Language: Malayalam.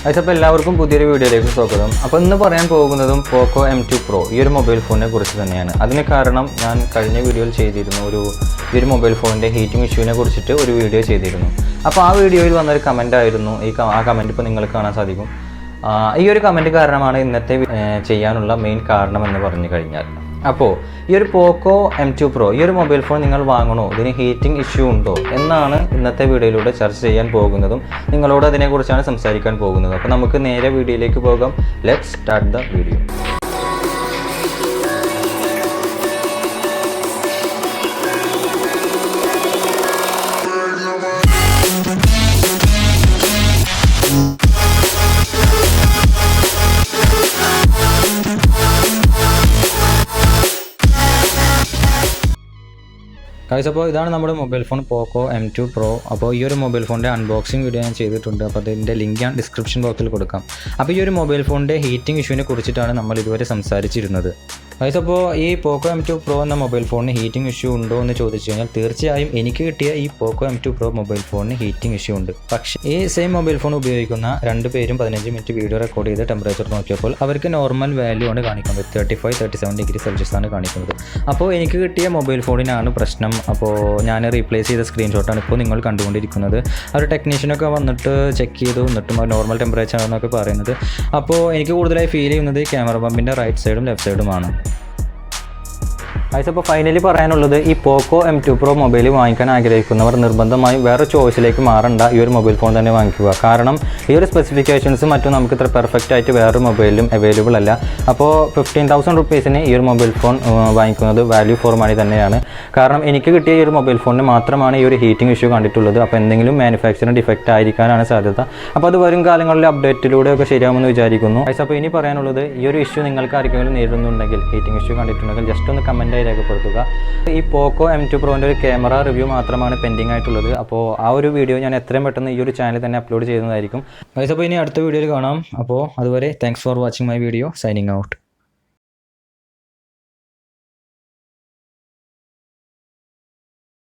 അപ്പോൾ എല്ലാവർക്കും പുതിയൊരു വീഡിയോയിലേക്ക് സ്വാഗതം. അപ്പോൾ ഇന്ന് പറയാൻ പോകുന്നതും പോക്കോ M2 Pro ഈ ഒരു മൊബൈൽ ഫോണിനെ കുറിച്ച് തന്നെയാണ്. അതിന് കാരണം ഞാൻ കഴിഞ്ഞ വീഡിയോയിൽ ചെയ്തിരുന്നു, ഈ ഒരു മൊബൈൽ ഫോണിൻ്റെ ഹീറ്റിംഗ് ഇഷ്യൂവിനെ കുറിച്ചിട്ട് ഒരു വീഡിയോ ചെയ്തിരുന്നു. അപ്പോൾ ആ വീഡിയോയിൽ വന്നൊരു കമൻ്റ് ആയിരുന്നു. ആ കമൻറ്റ് ഇപ്പോൾ നിങ്ങൾക്ക് കാണാൻ സാധിക്കും. ഈ ഒരു കമൻറ്റ് കാരണമാണ് ഇന്നത്തെ ചെയ്യാനുള്ള മെയിൻ കാരണം എന്ന് പറഞ്ഞു കഴിഞ്ഞാൽ, അപ്പോൾ ഈ ഒരു പോക്കോ M2 Pro ഈ ഒരു മൊബൈൽ ഫോൺ നിങ്ങൾ വാങ്ങണോ, ഇതിന് ഹീറ്റിംഗ് ഇഷ്യൂ ഉണ്ടോ എന്നാണ് ഇന്നത്തെ വീഡിയോയിലൂടെ ചർച്ച ചെയ്യാൻ പോകുന്നതും നിങ്ങളോട് അതിനെക്കുറിച്ചാണ് സംസാരിക്കാൻ പോകുന്നത്. അപ്പോൾ നമുക്ക് നേരെ വീഡിയോയിലേക്ക് പോകാം. Let's start the video. അപ്പോൾ ഇതാണ് നമ്മുടെ മൊബൈൽ ഫോൺ പോക്കോ M2 Pro. അപ്പോൾ ഈ ഒരു മൊബൈൽ ഫോണിൻ്റെ അൺബോക്സിങ് വീഡിയോ ഞാൻ ചെയ്തിട്ടുണ്ട്. അപ്പോൾ അതിൻ്റെ ലിങ്ക് ഞാൻ ഡിസ്ക്രിപ്ഷൻ ബോക്സിൽ കൊടുക്കാം. അപ്പോൾ ഈ ഒരു മൊബൈൽ ഫോണിൻ്റെ ഹീറ്റിംഗ് ഇഷ്യൂവിനെ കുറിച്ചിട്ടാണ് നമ്മൾ ഇതുവരെ സംസാരിച്ചിരുന്നത്. അപ്പോൾ ഈ പോക്കോ M2 Pro എന്ന മൊബൈൽ ഫോണിന് ഹീറ്റിംഗ് ഇഷ്യൂ ഉണ്ടോ എന്ന് ചോദിച്ചു കഴിഞ്ഞാൽ തീർച്ചയായും എനിക്ക് കിട്ടിയ ഈ പോക്കോ M2 Pro മൊബൈൽ ഫോണിന് ഹീറ്റിംഗ് ഇഷ്യൂ ഉണ്ട്. പക്ഷേ ഈ സെയിം മൊബൈൽ ഫോൺ ഉപയോഗിക്കുന്ന രണ്ട് പേരും 15 മിനിറ്റ് വീഡിയോ റെക്കോർഡ് ചെയ്ത് ടെമ്പറേച്ചർ നോക്കിയപ്പോൾ അവർക്ക് നോർമൽ വാല്യൂ ആണ് കാണിക്കുന്നത്. 35-37 ഡിഗ്രി സെൽഷ്യസ് ആണ് കാണിക്കുന്നത്. അപ്പോൾ എനിക്ക് കിട്ടിയ മൊബൈൽ ഫോണിനാണ് പ്രശ്നം. അപ്പോൾ ഞാൻ റീപ്ലേസ് ചെയ്ത സ്ക്രീൻഷോട്ടാണ് ഇപ്പോൾ നിങ്ങൾ കണ്ടുകൊണ്ടിരിക്കുന്നത്. അവർ ടെക്നീഷ്യനൊക്കെ വന്നിട്ട് ചെക്ക് ചെയ്തു, എന്നിട്ടും നോർമൽ ടെമ്പറേച്ചർ ആണെന്നൊക്കെ പറയുന്നത്. അപ്പോൾ എനിക്ക് കൂടുതലായി ഫീൽ ചെയ്യുന്നത് ക്യാമറ ബമ്പിൻ്റെ റൈറ്റ് സൈഡും ലെഫ്റ്റ് സൈഡുമാണ്. അപ്പോൾ ഫൈനലി പറയാനുള്ളത്, ഈ പോക്കോ M2 Pro മൊബൈൽ വാങ്ങിക്കാൻ ആഗ്രഹിക്കുന്നവർ നിർബന്ധമായും വേറെ ചോയ്സിലേക്ക് മാറണ്ട, ഈ ഒരു മൊബൈൽ ഫോൺ തന്നെ വാങ്ങിക്കുക. കാരണം ഈ ഒരു സ്പെസിഫിക്കേഷൻസും മറ്റും നമുക്ക് ഇത്ര പെർഫെക്റ്റ് ആയിട്ട് വേറൊരു മൊബൈലിലും അവൈലബിൾ അല്ല. അപ്പോൾ 15,000 റുപ്പീസിന് ഈ ഒരു മൊബൈൽ ഫോൺ വാങ്ങിക്കുന്നത് വാല്യൂ ഫോർ മണി തന്നെയാണ്. കാരണം എനിക്ക് കിട്ടിയ ഈ ഒരു മൊബൈൽ ഫോണിന് മാത്രമാണ് ഈ ഒരു ഹീറ്റിംഗ് ഇഷ്യൂ കണ്ടിട്ടുള്ളത്. അപ്പോൾ എന്തെങ്കിലും മാനുഫാക്ചറിങ് ഡിഫക്റ്റ് ആയിരിക്കാനാണ് സാധ്യത. അപ്പോൾ അത് വരും കാലങ്ങളിലെ അപ്ഡേറ്റിലൂടെ ഒക്കെ ശരിയാവുമെന്ന് വിചാരിക്കുന്നു. അപ്പോൾ ഇനി പറയാനുള്ളത്, ഈ ഒരു ഇഷ്യൂ നിങ്ങൾക്ക് ആർക്കെങ്കിലും നേരിടുന്നുണ്ടെങ്കിൽ, ഹീറ്റിംഗ് ഇഷ്യൂ കണ്ടിട്ടുണ്ടെങ്കിൽ ജസ്റ്റ് ഒന്ന് കമൻറ്റായി രേഖപ്പെടുത്തുക. ഈ പോക്കോ M2 Proൻ്റെ ഒരു ക്യാമറ റിവ്യൂ മാത്രമാണ് പെൻഡിങ് ആയിട്ടുള്ളത്. അപ്പോൾ ആ ഒരു വീഡിയോ ഞാൻ എത്രയും പെട്ടെന്ന് ഈ ഒരു ചാനൽ തന്നെ അപ്ലോഡ് ചെയ്യുന്നതായിരിക്കും. അപ്പോൾ ഇനി അടുത്ത വീഡിയോയിൽ കാണാം. അപ്പോൾ അതുവരെ thanks for watching my video. Signing out.